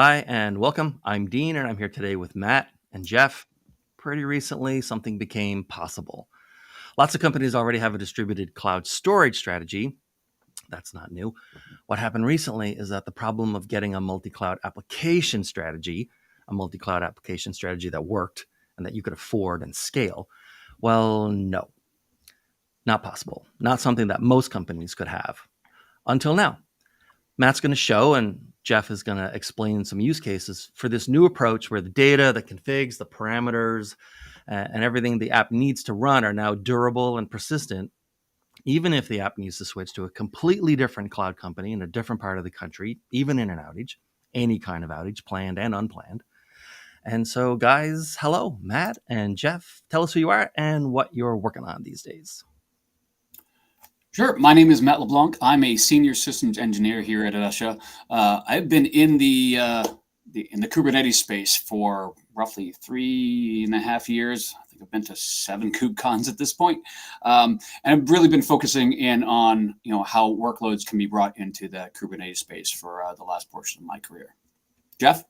Hi and welcome. I'm Dean and I'm here today with Matt and Jeff. Pretty recently, something became possible. Lots of companies already have a distributed cloud storage strategy. That's not new. What happened recently is that the problem of getting a multi-cloud application strategy, that worked and that you could afford and scale, well, no, not possible. Not something that most companies could have until now. Matt's going to show, and Jeff is going to explain some use cases for this new approach where the data, the configs, the parameters, and everything the app needs to run are now durable and persistent, even if the app needs to switch to a completely different cloud company in a different part of the country, even in an outage, any kind of outage, planned and unplanned. And so, guys, hello, Matt and Jeff. Tell us who you are and what you're working on these days. Sure. My name is Matt LeBlanc. I'm a senior systems engineer here at Adesha. I've been in the Kubernetes space for roughly 3.5 years. I think I've been to 7 KubeCons at this point, and I've really been focusing in on how workloads can be brought into the Kubernetes space for the last portion of my career. Jeff.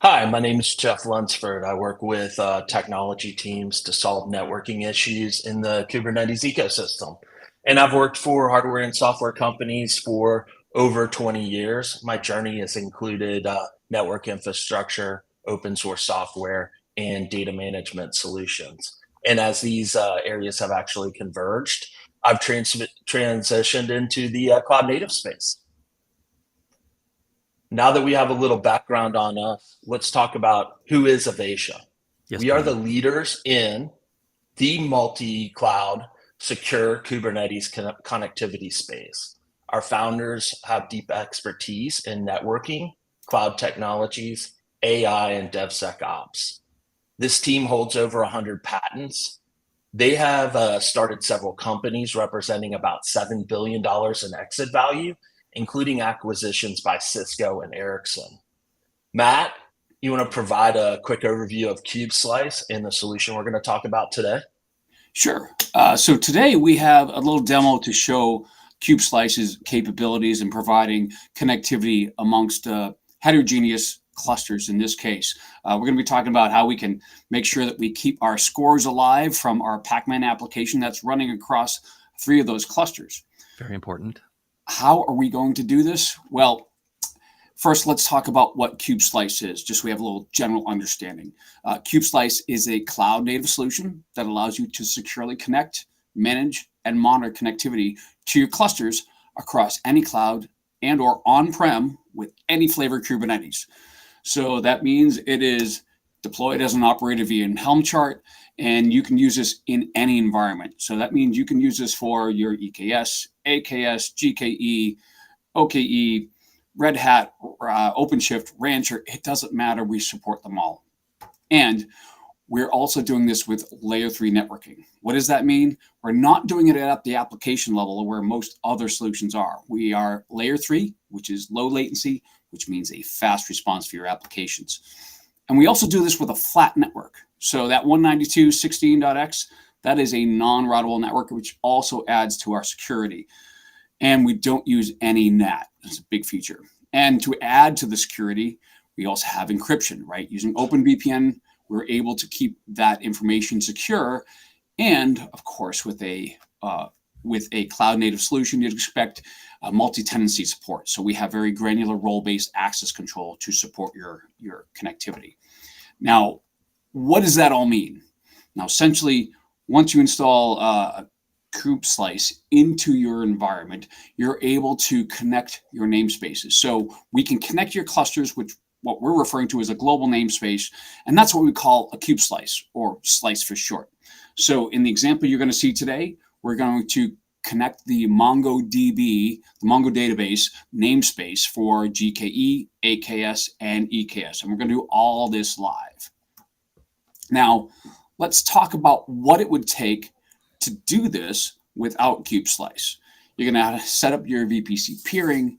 Hi, my name is Jeff Lunsford. I work with technology teams to solve networking issues in the Kubernetes ecosystem. And I've worked for hardware and software companies for over 20 years. My journey has included network infrastructure, open source software, and data management solutions. And as these areas have actually converged, I've transitioned into the cloud native space. Now that we have a little background on us, let's talk about who is Avacia. Yes, We are please. the leaders in the multi-cloud secure Kubernetes connectivity space. Our founders have deep expertise in networking, cloud technologies, AI, and DevSecOps. This team holds over 100 patents. They have started several companies representing about $7 billion in exit value, including acquisitions by Cisco and Ericsson. Matt, you want to provide a quick overview of KubeSlice and the solution we're going to talk about today? Sure. So today we have a little demo to show KubeSlice's capabilities in providing connectivity amongst heterogeneous clusters in this case. We're going to be talking about how we can make sure that we keep our scores alive from our Pacman application that's running across 3 of those clusters. Very important. How are we going to do this? Well, first, let's talk about what KubeSlice is, just so we have a little general understanding. KubeSlice is a cloud-native solution that allows you to securely connect, manage, and monitor connectivity to your clusters across any cloud and or on-prem with any flavor of Kubernetes. So that means it is deployed as an operator via Helm chart, and you can use this in any environment. So that means you can use this for your EKS, AKS, GKE, OKE, Red Hat, OpenShift, Rancher. It doesn't matter. We support them all. And we're also doing this with layer 3 networking. What does that mean? We're not doing it at the application level where most other solutions are. We are layer 3, which is low latency, which means a fast response for your applications. And we also do this with a flat network. So that 192.16.x, that is a non-routable network, which also adds to our security. And we don't use any NAT. That's a big feature. And to add to the security, we also have encryption, right? Using OpenVPN, we're able to keep that information secure. And of course, with a cloud-native solution, you'd expect multi-tenancy support. So we have very granular role-based access control to support your connectivity. Now, what does that all mean? Now, essentially, once you install KubeSlice into your environment, you're able to connect your namespaces. So we can connect your clusters, which what we're referring to as a global namespace, and that's what we call a KubeSlice, or slice for short. So in the example you're going to see today, we're going to connect the MongoDB, the Mongo database namespace for GKE, AKS, and EKS, and we're going to do all this live. Now, let's talk about what it would take to do this without KubeSlice. You're going to have to set up your VPC peering.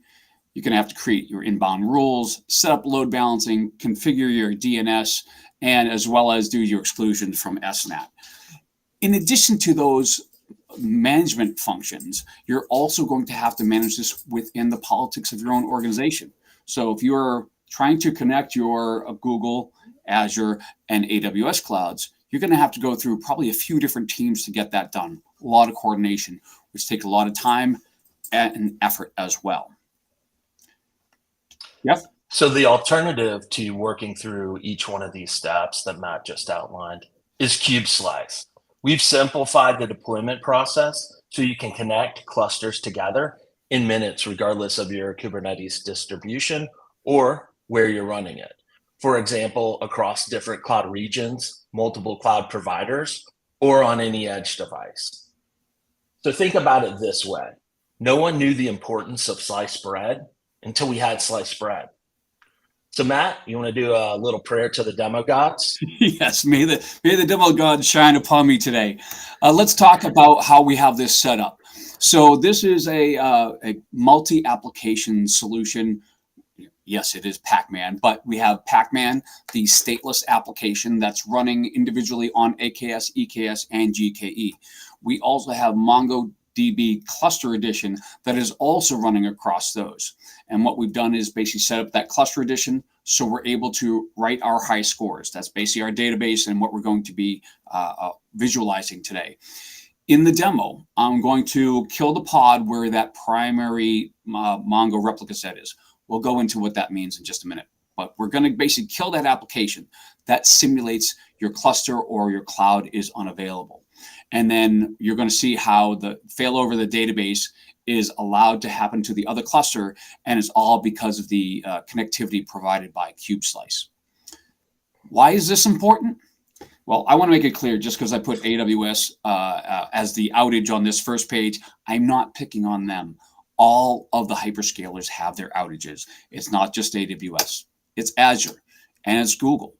You're going to have to create your inbound rules, set up load balancing, configure your DNS, and as well as do your exclusions from SNAT. In addition to those management functions, you're also going to have to manage this within the politics of your own organization. So if you're trying to connect your Google, Azure, and AWS clouds, you're going to have to go through probably a few different teams to get that done. A lot of coordination, which takes a lot of time and effort as well. Yep. So the alternative to working through each one of these steps that Matt just outlined is KubeSlice. We've simplified the deployment process so you can connect clusters together in minutes, regardless of your Kubernetes distribution or where you're running it. For example, across different cloud regions, multiple cloud providers, or on any edge device. So think about it this way. No one knew the importance of sliced bread until we had sliced bread. So Matt, you want to do a little prayer to the demo gods? Yes, may the demo gods shine upon me today. Let's talk about how we have this set up. So this is a multi-application solution. Yes, it is Pacman, but we have Pacman, the stateless application that's running individually on AKS, EKS, and GKE. We also have MongoDB Cluster Edition that is also running across those. And what we've done is basically set up that Cluster Edition so we're able to write our high scores. That's basically our database and what we're going to be visualizing today. In the demo, I'm going to kill the pod where that primary Mongo replica set is. We'll go into what that means in just a minute. But we're going to basically kill that application that simulates your cluster or your cloud is unavailable. And then you're going to see how the failover of the database is allowed to happen to the other cluster, and it's all because of the connectivity provided by KubeSlice. Why is this important? Well, I want to make it clear, just because I put AWS as the outage on this first page, I'm not picking on them. All of the hyperscalers have their outages. It's not just AWS. It's Azure and it's Google.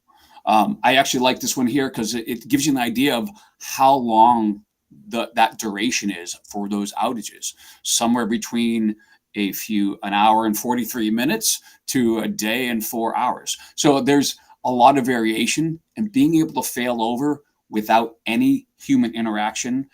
I actually like this one here because it gives you an idea of how long that duration is for those outages. Somewhere between an hour and 43 minutes to a day and 4 hours. So there's a lot of variation, and being able to fail over without any human interaction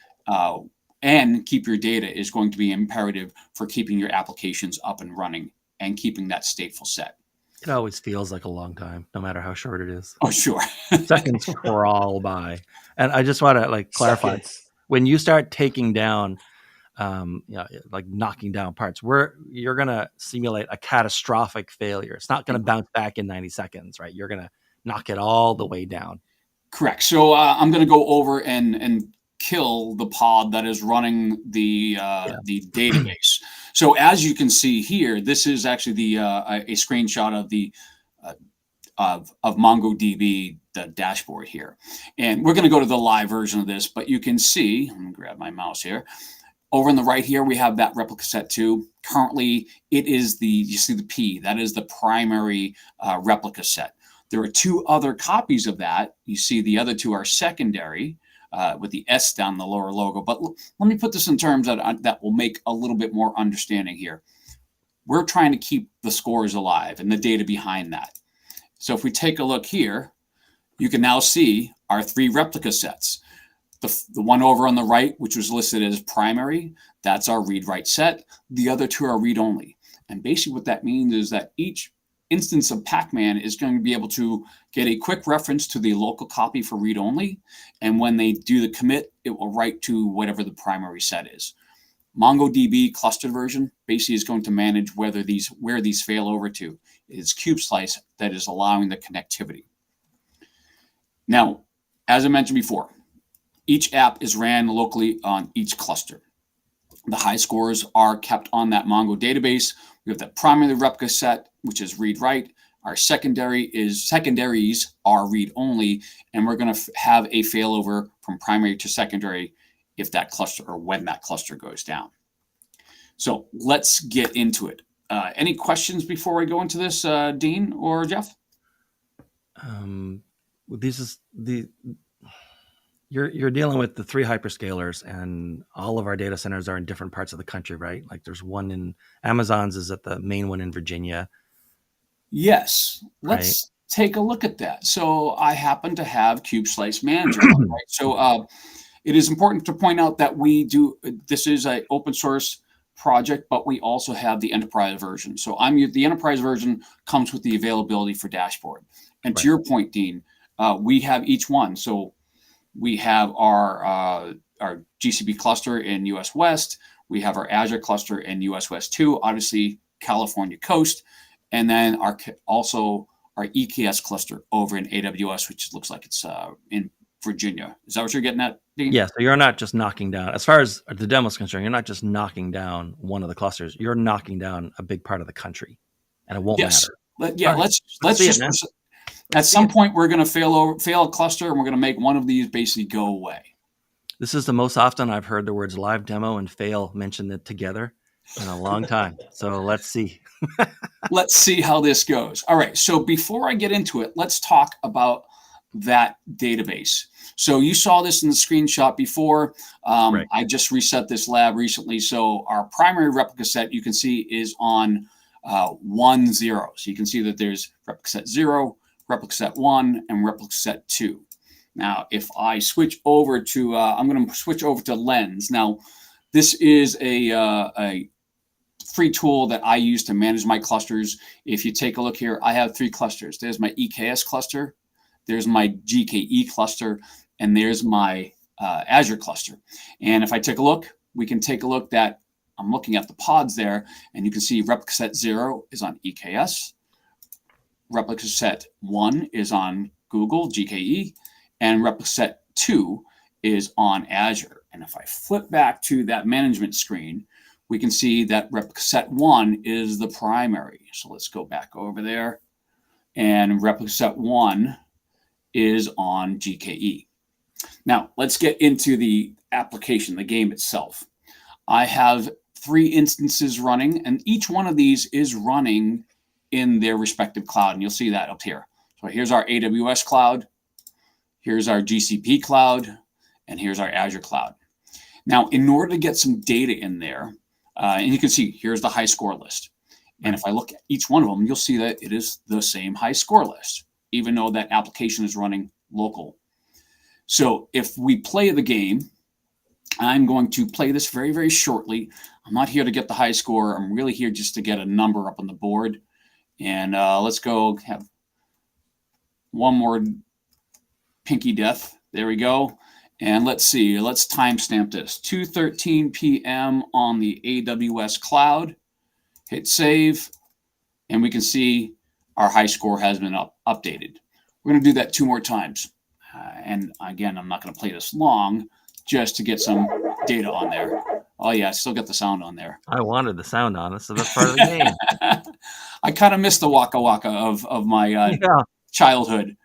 and keep your data is going to be imperative for keeping your applications up and running and keeping that stateful set. It always feels like a long time, no matter how short it is. Oh, sure. Seconds crawl by. And I just want to clarify, Seconds. When you start taking down, knocking down parts, you're going to simulate a catastrophic failure. It's not going to bounce back in 90 seconds, right? You're going to knock it all the way down. Correct. So I'm going to go over and kill the pod that is running the database. So as you can see here, this is actually a screenshot of the of MongoDB, the dashboard here. And we're going to go to the live version of this, but you can see, let me grab my mouse here. Over on the right here, we have that replica set 2. Currently, it is you see the P, that is the primary replica set. There are 2 other copies of that. You see the other 2 are secondary with the S down the lower logo. But let me put this in terms that will make a little bit more understanding here. We're trying to keep the scores alive and the data behind that. So if we take a look here, you can now see our 3 replica sets. The one over on the right, which was listed as primary, that's our read-write set. The other 2 are read-only. And basically what that means is that each instance of Pacman is going to be able to get a quick reference to the local copy for read-only. And when they do the commit, it will write to whatever the primary set is. MongoDB clustered version basically is going to manage where these fail over to. It's KubeSlice that is allowing the connectivity. Now, as I mentioned before, each app is ran locally on each cluster. The high scores are kept on that Mongo database. We have the primary replica set, which is read-write. Our secondaries are read-only, and we're going to have a failover from primary to secondary if that cluster or when that cluster goes down. So let's get into it. Any questions before we go into this, Dean or Jeff? You're dealing with the 3 hyperscalers, and all of our data centers are in different parts of the country, right? Like there's one in Amazon's is at the main one in Virginia. Yes. Let's take a look at that. So I happen to have KubeSlice Manager, right? So it is important to point out that this is an open source project, but we also have the enterprise version. So the enterprise version comes with the availability for dashboard. And to Right. your point, Dean, we have each one. So we have our GCP cluster in US West. We have our Azure cluster in US West 2, obviously California coast, and then also our EKS cluster over in AWS, which looks like it's in Virginia. Is that what you're getting at, Dean? Yeah, so you're not just knocking down, as far as the demo is concerned, you're not just knocking down one of the clusters. You're knocking down a big part of the country, and it won't Yes. matter. Yeah. All right. Let's see it, just man. at some point we're going to fail a cluster, and we're going to make one of these basically go away. This is the most often I've heard the words live demo and fail mentioned together in a long time. So let's see. Let's see how this goes. All right. So before I get into it, let's talk about that database. So you saw this in the screenshot before. Right. I just reset this lab recently. So our primary replica set, you can see, is on 1, 0. So you can see that there's replica set 0, replica set 1, and replica set 2. Now, if I switch over to, I'm going to switch over to Lens. Now, this is a free tool that I use to manage my clusters. If you take a look here, I have 3 clusters. There's my EKS cluster, there's my GKE cluster, and there's my Azure cluster. And if I take a look, we can take a look that I'm looking at the pods there, and you can see replica set 0 is on EKS, replica set 1 is on Google GKE, and replica set 2 is on Azure. And if I flip back to that management screen, we can see that replica set 1 is the primary. So let's go back over there. And replica set 1 is on GKE. Now, let's get into the application, the game itself. I have 3 instances running, and each one of these is running in their respective cloud. And you'll see that up here. So here's our AWS cloud. Here's our GCP cloud, and here's our Azure cloud. Now, in order to get some data in there, and you can see here's the high score list. And if I look at each one of them, you'll see that it is the same high score list, even though that application is running local. So if we play the game, I'm going to play this very, very shortly. I'm not here to get the high score. I'm really here just to get a number up on the board. And let's go have one more pinky death. There we go. And let's see, let's timestamp this. 2:13 p.m. on the AWS cloud. Hit save. And we can see our high score has been updated. We're going to do that 2 more times. And again, I'm not going to play this long just to get some data on there. Oh, yeah, I still got the sound on there. I wanted the sound on. That's the best part of the game. I kind of missed the waka waka of my Yeah. childhood.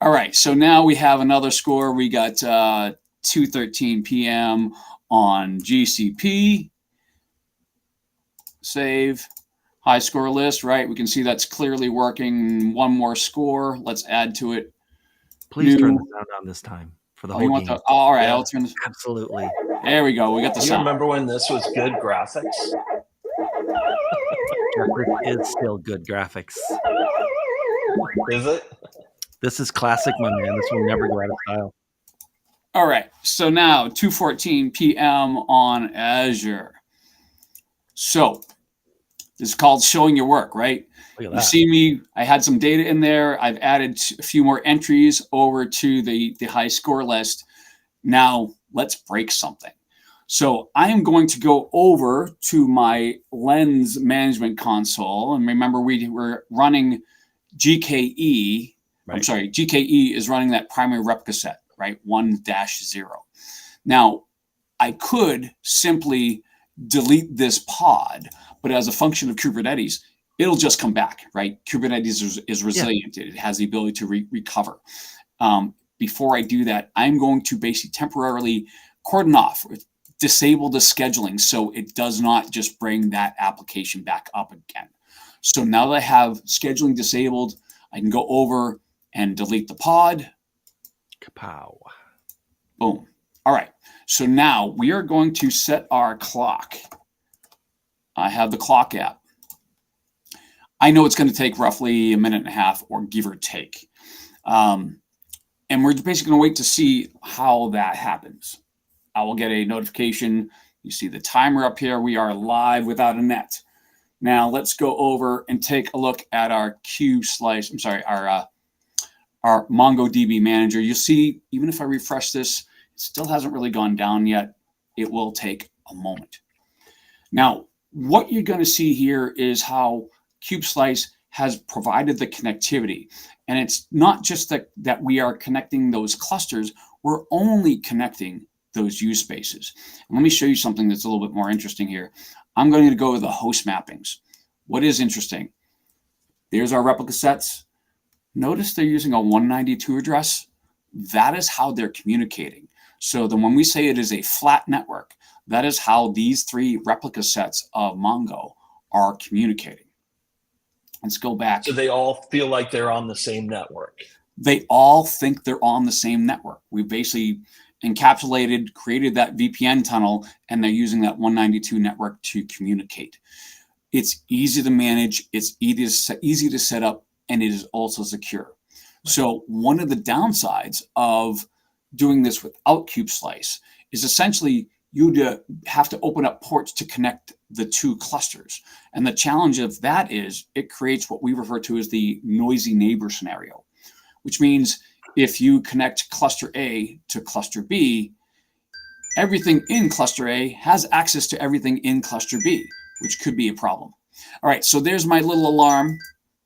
All right, so now we have another score. We got 2:13 p.m. on GCP. Save. High score list, right? We can see that's clearly working. One more score. Let's add to it. Please turn the sound on this time for the Oh, you whole want game. the, all right, Yeah. I'll turn this. Absolutely. There we go. We got the Do you sound. remember when this was good graphics? This is still good graphics. Is it? This is classic, my man. This will never go out of style. All right, so now 2:14 p.m. on Azure. So this is called showing your work, right? Look at You that. see me, I had some data in there. I've added a few more entries over to the high score list. Now let's break something. So I am going to go over to my Lens management console. And remember, we were running GKE. I'm Right. sorry, GKE is running that primary replica set, right? 1-0. Now, I could simply delete this pod, but as a function of Kubernetes, it'll just come back, right? Kubernetes is resilient. It has the ability to recover. Before I do that, I'm going to basically temporarily cordon off, disable the scheduling so it does not just bring that application back up again. So now that I have scheduling disabled, I can go over and delete the pod. Kapow. Boom. All right. So now we are going to set our clock. I have the clock app. I know it's going to take roughly a minute and a half or give or take. And we're basically going to wait to see how that happens. I will get a notification You see the timer up here. We are live without a net. Now let's go over and take a look at our our MongoDB manager. You'll see, even if I refresh this, it still hasn't really gone down yet. It will take a moment. Now, what you're going to see here is how KubeSlice has provided the connectivity. And it's not just that we are connecting those clusters, we're only connecting those use spaces. And let me show you something that's a little bit more interesting here. I'm going to go to the host mappings. What is interesting? There's our replica sets. Notice they're using a 192 address. That is how they're communicating. So then when we say it is a flat network, that is how these three replica sets of Mongo are communicating. Let's go back. So they all feel like they're on the same network. They all think they're on the same network. We basically encapsulated, created that VPN tunnel, and they're using that 192 network to communicate. It's easy to manage, it's easy to set up, and it is also secure. Right. So one of the downsides of doing this without KubeSlice is essentially you'd have to open up ports to connect the two clusters. And the challenge of that is it creates what we refer to as the noisy neighbor scenario, which means if you connect cluster A to cluster B, everything in cluster A has access to everything in cluster B, which could be a problem. All right, so there's my little alarm.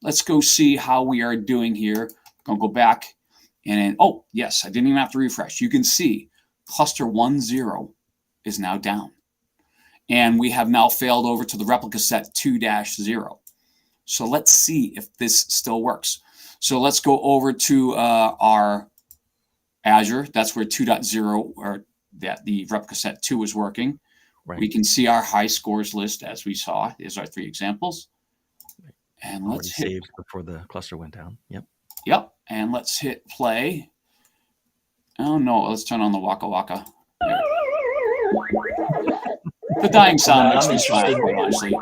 Let's go see how we are doing here. I'm gonna go back and, oh, yes, I didn't even have to refresh. You can see cluster 1.0 is now down. And we have now failed over to the replica set 2-0. So let's see if this still works. So let's go over to our Azure. That's where 2.0 or that the replica set 2 is working. Right. We can see our high scores list as we saw. Here's our 3 examples. And let's hit saved before the cluster went down. Yep. Yep. And let's hit play. Oh no, let's turn on the Waka Waka. There. The dying sound makes me smile, quite honestly.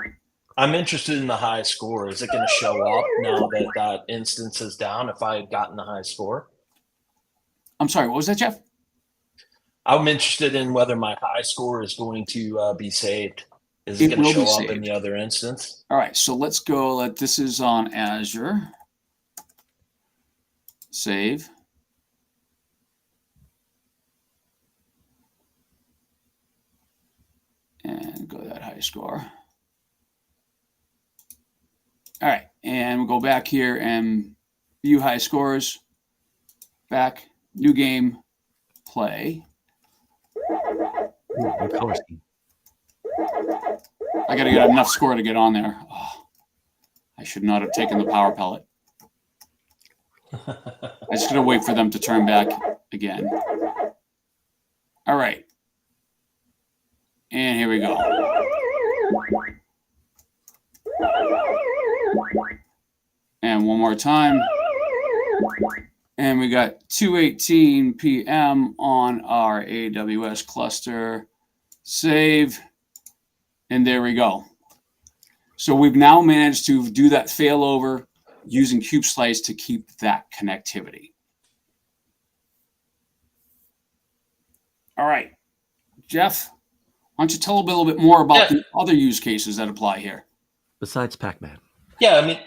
I'm interested in the high score. Is it going to show up now that that instance is down if I had gotten the high score? I'm sorry, what was that, Jeff? I'm interested in whether my high score is going to be saved. Is it going to show up in the other instance? All right, so let's go. This is on Azure. Save. And go to that high score. All right, and we'll go back here and view high scores. Back, new game, play. Ooh, color scheme. I got to get enough score to get on there. Oh, I should not have taken the power pellet. I just got to wait for them to turn back again. All right. And here we go. And one more time. And we got 2:18 p.m. on our AWS cluster. Save. And there we go. So we've now managed to do that failover using KubeSlice to keep that connectivity. All right. Jeff, why don't you tell a little bit more about the other use cases that apply here? Besides Pac-Man. Yeah, I mean,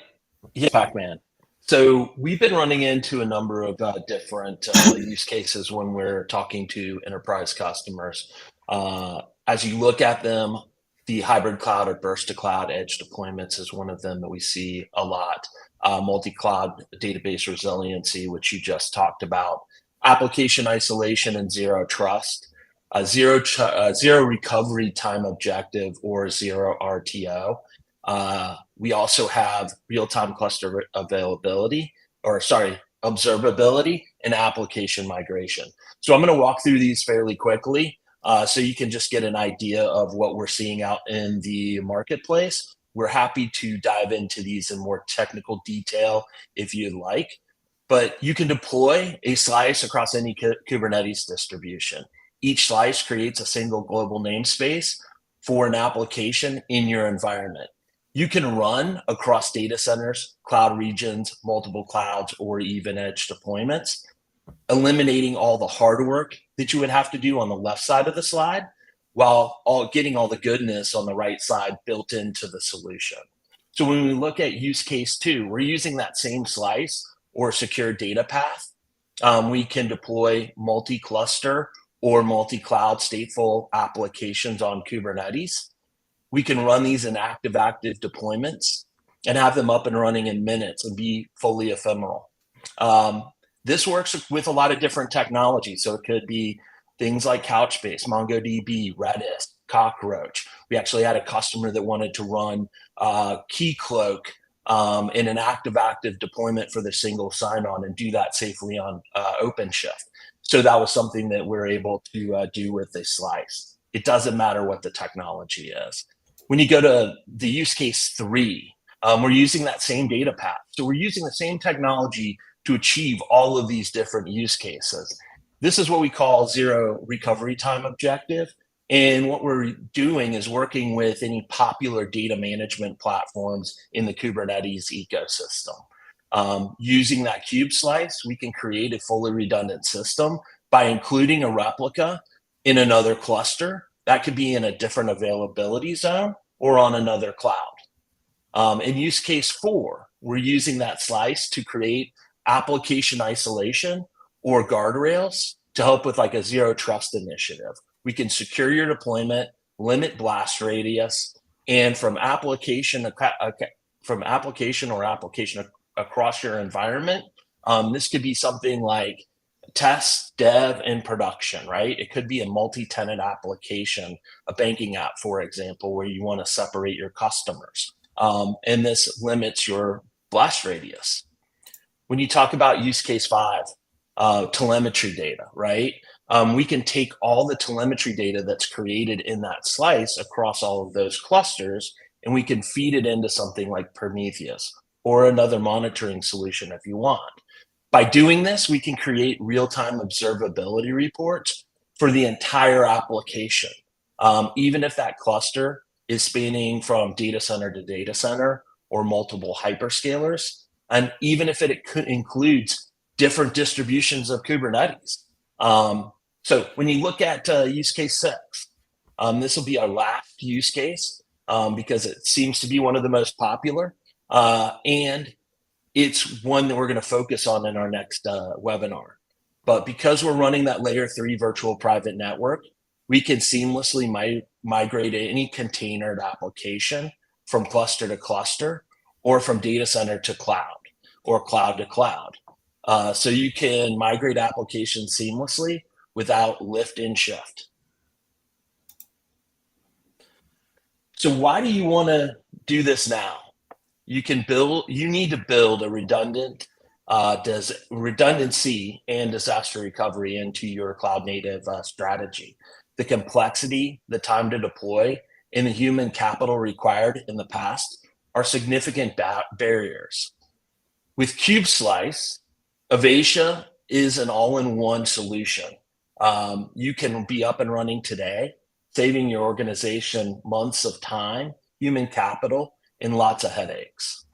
yeah, Pac-Man. So we've been running into a number of different use cases when we're talking to enterprise customers. As you look at them, the hybrid cloud or burst to cloud edge deployments is one of them that we see a lot. Multi-cloud database resiliency, which you just talked about. Application isolation and zero trust. Zero recovery time objective or zero RTO. We also have real-time cluster observability and application migration. So I'm going to walk through these fairly quickly so you can just get an idea of what we're seeing out in the marketplace. We're happy to dive into these in more technical detail if you'd like, but you can deploy a slice across any Kubernetes distribution. Each slice creates a single global namespace for an application in your environment. You can run across data centers, cloud regions, multiple clouds, or even edge deployments, eliminating all the hard work that you would have to do on the left side of the slide while getting all the goodness on the right side built into the solution. So when we look at use case 2, we're using that same slice or secure data path. We can deploy multi-cluster or multi-cloud stateful applications on Kubernetes. We can run these in active deployments and have them up and running in minutes and be fully ephemeral. This works with a lot of different technologies. So it could be things like Couchbase, MongoDB, Redis, Cockroach. We actually had a customer that wanted to run Keycloak in an active deployment for the single sign-on and do that safely on OpenShift. So that was something that we're able to do with a slice. It doesn't matter what the technology is. When you go to the use case 3, we're using that same data path. So we're using the same technology to achieve all of these different use cases. This is what we call zero recovery time objective. And what we're doing is working with any popular data management platforms in the Kubernetes ecosystem. Using that kube slice, we can create a fully redundant system by including a replica in another cluster. That could be in a different availability zone or on another cloud. In use case 4, we're using that slice to create application isolation or guardrails to help with like a zero trust initiative. We can secure your deployment, limit blast radius, and from application across your environment. This could be something like test, dev, and production, right? It could be a multi-tenant application, a banking app, for example, where you want to separate your customers. And this limits your blast radius. When you talk about use case 5, telemetry data, right? We can take all the telemetry data that's created in that slice across all of those clusters, and we can feed it into something like Prometheus or another monitoring solution if you want. By doing this, we can create real-time observability reports for the entire application, even if that cluster is spanning from data center to data center or multiple hyperscalers, and even if it includes different distributions of Kubernetes. So when you look at use case 6, this will be our last use case because it seems to be one of the most popular. And it's one that we're going to focus on in our next webinar. But because we're running that layer 3 virtual private network, we can seamlessly migrate any containered application from cluster to cluster or from data center to cloud or cloud to cloud. So you can migrate applications seamlessly without lift and shift. So why do you want to do this now? You need to build a redundancy and disaster recovery into your cloud native strategy. The complexity, the time to deploy, and the human capital required in the past are significant barriers. With KubeSlice, Avacia is an all-in-one solution. You can be up and running today, saving your organization months of time, human capital, and lots of headaches.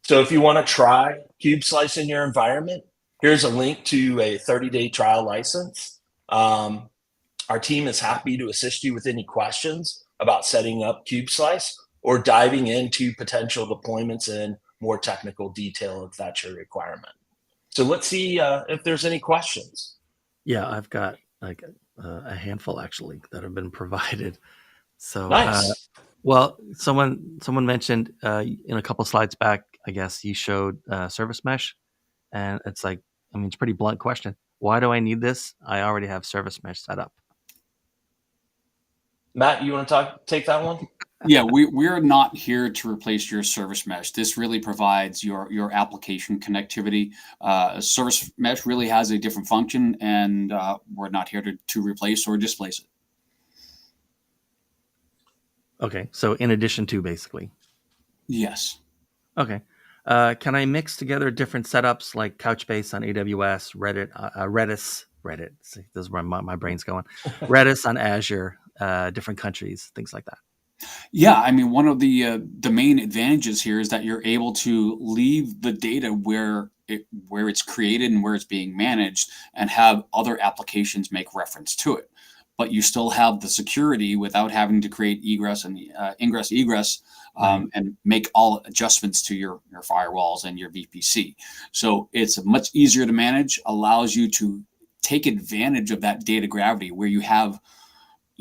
So if you want to try KubeSlice in your environment, here's a link to a 30-day trial license. Our team is happy to assist you with any questions about setting up KubeSlice or diving into potential deployments in more technical detail if that's your requirement. So let's see if there's any questions. Yeah, I've got like a handful actually that have been provided. So nice. Well, someone mentioned in a couple slides back, I guess you showed Service Mesh, and it's like, I mean, it's a pretty blunt question. Why do I need this? I already have Service Mesh set up. Matt, you want to take that one? Yeah, we're not here to replace your Service Mesh. This really provides your application connectivity. Service Mesh really has a different function, and we're not here to replace or displace it. Okay, so in addition to, basically. Yes. Okay. Can I mix together different setups like Couchbase on AWS, Redis? See, this is where my brain's going. Redis on Azure, different countries, things like that. Yeah, I mean, one of the main advantages here is that you're able to leave the data where it's created and where it's being managed, and have other applications make reference to it. but you still have the security without having to create egress and ingress egress and make all adjustments to your firewalls and your VPC. So it's much easier to manage, allows you to take advantage of that data gravity where you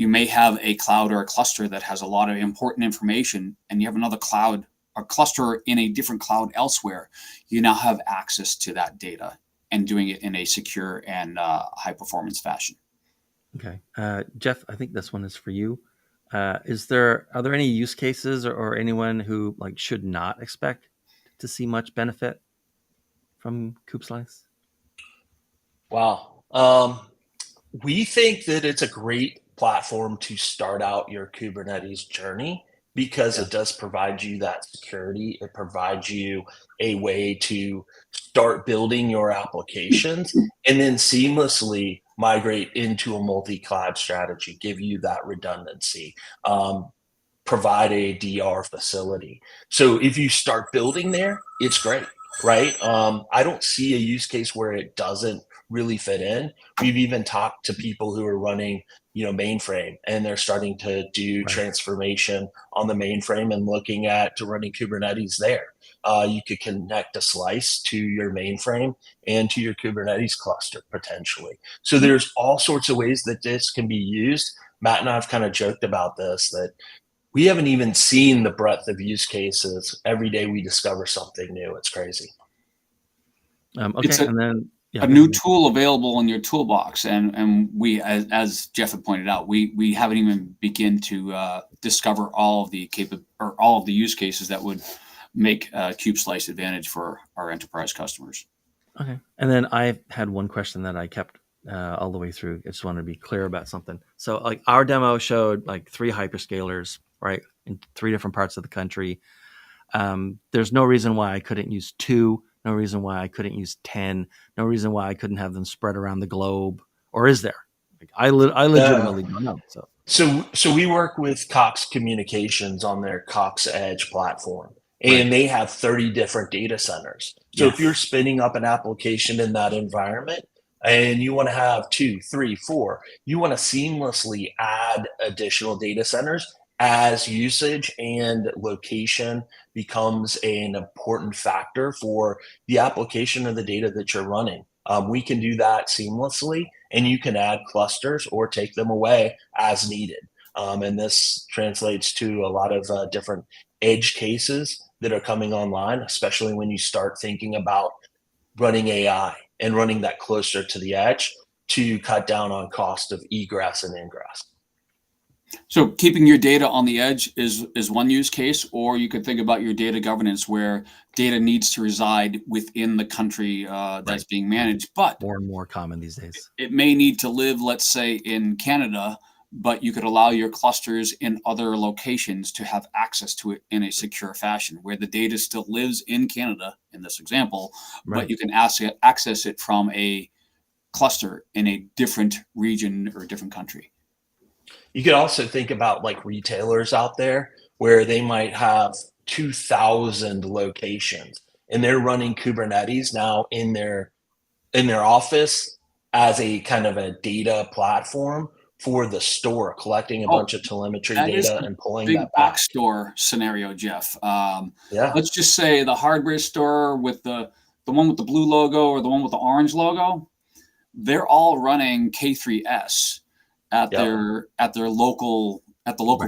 may have a cloud or a cluster that has a lot of important information, and you have another cloud or cluster in a different cloud elsewhere. You now have access to that data and doing it in a secure and high performance fashion. Okay. Jeff, I think this one is for you. Are there any use cases or anyone who should not expect to see much benefit from KubeSlice? Wow. We think that it's a great platform to start out your Kubernetes journey because it does provide you that security. It provides you a way to start building your applications and then seamlessly migrate into a multi-cloud strategy, give you that redundancy, provide a DR facility. So if you start building there, it's great, right? I don't see a use case where it doesn't really fit in. We've even talked to people who are running, mainframe, and they're starting to do transformation on the mainframe and looking at to running Kubernetes there. You could connect a slice to your mainframe and to your Kubernetes cluster potentially. So there's all sorts of ways that this can be used. Matt and I have kind of joked about this, that we haven't even seen the breadth of use cases. Every day we discover something new. It's crazy. It's a new tool available in your toolbox, and we, as Jeff had pointed out, we haven't even begin to discover all of the use cases that would make KubeSlice advantage for our enterprise customers. Okay, and then I had one question that I kept all the way through. I just wanted to be clear about something. So, our demo showed 3 hyperscalers, right, in 3 different parts of the country. There's no reason why I couldn't use 2. No reason why I couldn't use 10. No reason why I couldn't have them spread around the globe. Or is there? I legitimately don't know. So we work with Cox Communications on their Cox Edge platform, and they have 30 different data centers. So if you're spinning up an application in that environment and you want to have 2, 3, 4, you want to seamlessly add additional data centers as usage and location becomes an important factor for the application of the data that you're running. We can do that seamlessly, and you can add clusters or take them away as needed. And this translates to a lot of different edge cases that are coming online, especially when you start thinking about running AI and running that closer to the edge to cut down on cost of egress and ingress. So keeping your data on the edge is one use case, or you could think about your data governance where data needs to reside within the country that's being managed. But more and more common these days. It may need to live, let's say, in Canada, but you could allow your clusters in other locations to have access to it in a secure fashion, where the data still lives in Canada, in this example, but you can access it from a cluster in a different region or a different country. You could also think about retailers out there where they might have 2,000 locations and they're running Kubernetes now in their office as a kind of a data platform for the store, collecting a bunch of telemetry data and pulling that back. Box store scenario, Jeff. Let's just say the hardware store with the one with the blue logo or the one with the orange logo, they're all running K3S at their local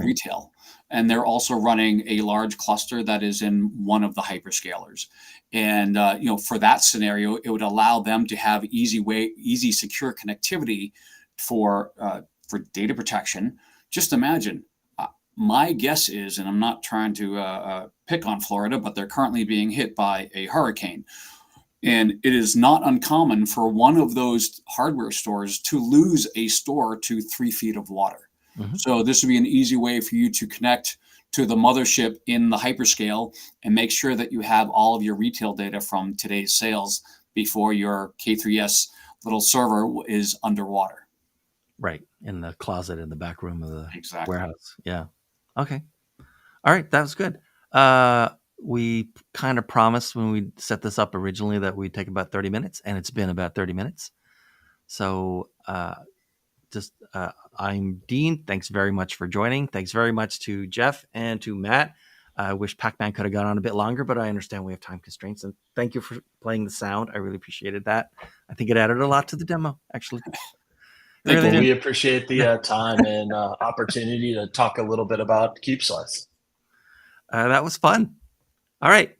retail, and they're also running a large cluster that is in one of the hyperscalers. And for that scenario, it would allow them to have easy secure connectivity for data protection. Just imagine. My guess is, and I'm not trying to pick on Florida, but they're currently being hit by a hurricane. And it is not uncommon for one of those hardware stores to lose a store to 3 feet of water. Mm-hmm. So this would be an easy way for you to connect to the mothership in the hyperscale and make sure that you have all of your retail data from today's sales before your K3S little server is underwater. Right. In the closet in the back room of the warehouse. Yeah. Okay. All right. That was good. We kind of promised when we set this up originally that we'd take about 30 minutes, and it's been about 30 minutes. So I'm Dean. Thanks very much for joining. Thanks very much to Jeff and to Matt. I wish Pac-Man could have gone on a bit longer, but I understand we have time constraints. And thank you for playing the sound. I really appreciated that. I think it added a lot to the demo, actually. Thank Well, you. we appreciate the time and opportunity to talk a little bit about CubeSlice. That was fun. All right.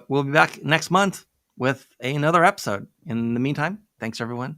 We'll be back next month with another episode. In the meantime, thanks, everyone.